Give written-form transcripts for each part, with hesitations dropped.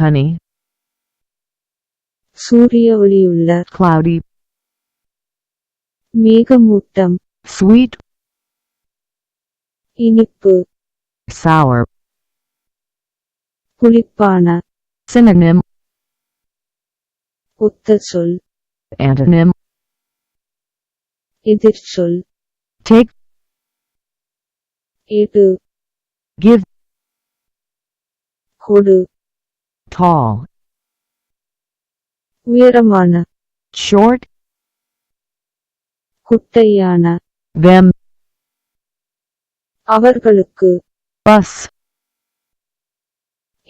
sunny, சூரிய ஒளியுள்ள, cloudy, மேகமூட்டம், sweet, இனிப்பு, sour. புளிப்பான, Synonym, ஒத்த சொல், antonym. எதிர்ச்சொல், Take, எடு, give, கொடு, tall, உயரமான, short, குட்டையான, them, அவர்களுக்கு, us,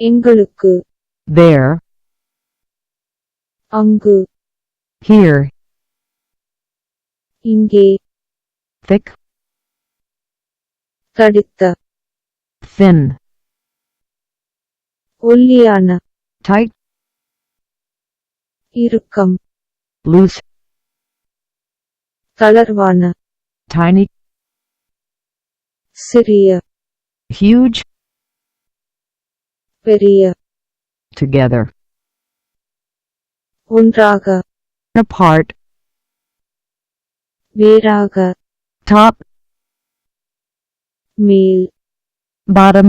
எங்களுக்கு, there, அங்கு, here, இங்கே, thick, தடித்த, thin, ஒல்லியான, tight, இறுக்கம், loose, தளர்வான, tiny, சிறிய, huge, பெரிய, together, ஒன்றாக, apart, வேறாக, top, மேல், bottom,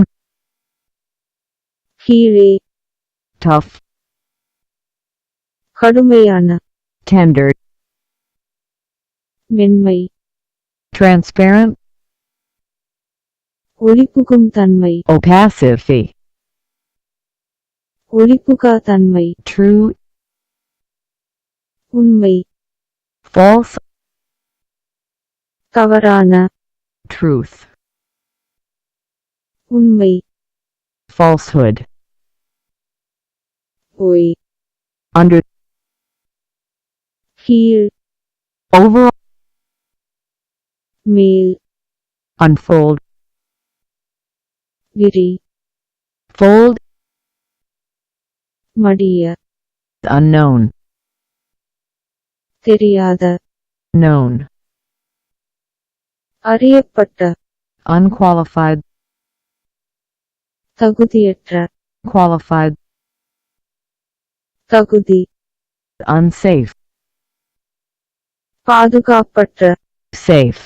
கீழே, tough, கடுமையான, tender, மென்மை, transparent, ஒளிபுகும் தன்மை, opacity, ஒளிபுகா தன்மை, true, உண்மை, false, தவறான, truth, உண்மை, falsehood, பொய், under, கீழ், over, மேல், unfold, விரி, fold, மடிய, unknown, தெரியாத, known, அறியப்பட்ட, unqualified, தகுதியற்ற, qualified, தகுதி, unsafe, பாதுகாப்பற்ற, safe,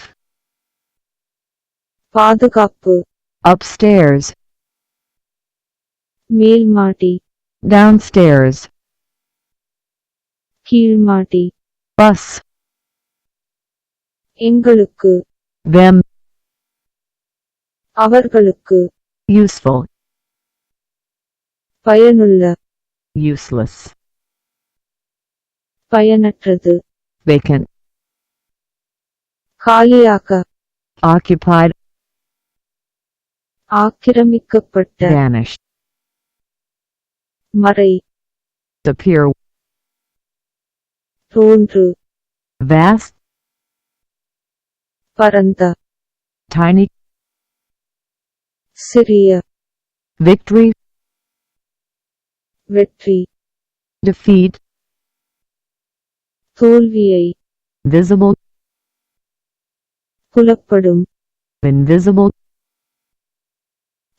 பாதுகாப்பு, upstairs, மேல்மாடி, downstairs, கீழ்மாடி, bus, எங்களுக்கு, them, அவர்களுக்கு, useful, பயனுள்ள, useless, பயனற்றது, vacant, காலியாக்க, occupied, ஆக்கிரமிக்கப்பட்ட, vanished, மறை, appear, தோன்று, vast, பரந்த, tiny, சிறிய, victory, வெற்றி, defeat, தோல்வியை, visible, புலப்படும், invisible,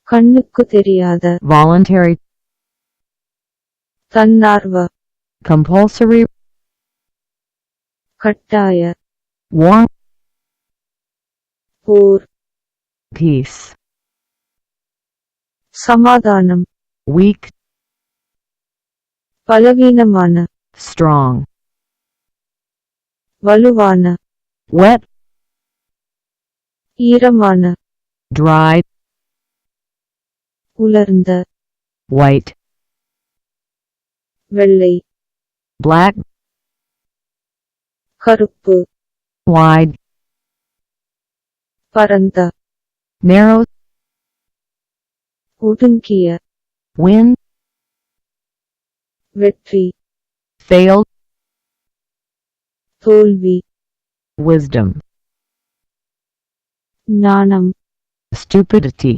கண்ணுக்கு தெரியாத, voluntary, தன்னார்வ, compulsory, கட்டாய, war, போர், peace, சமாதானம், weak, பலவீனமான, strong, வலுவான, wet, ஈரமான, dry, உலர்ந்த, white, வெள்ளை, black, கருப்பு, wide, பரந்த, narrow, ஒடுங்கிய, win, வெற்றி, failed, தோல்வி, wisdom, ஞானம், stupidity,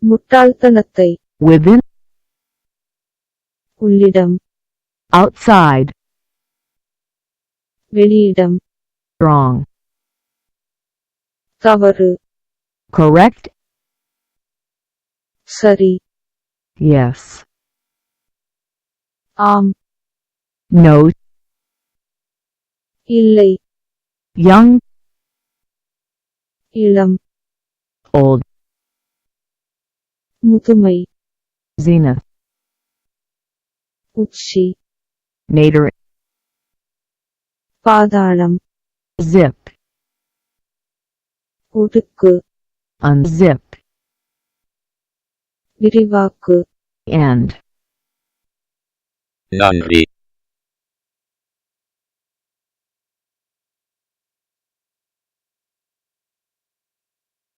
முட்டாள்தனத்தை, within, உள்ளிடம், outside, வெளியிடம், wrong, தவறு, correct, சரி, yes, ஆம், no, இல்லை, young, இளம், old, முதுமை, zenith, உச்சி, nadir, பாதாளம், zip, உடுக்கு, unzip, விரிவாக்கு, end. நன்றி.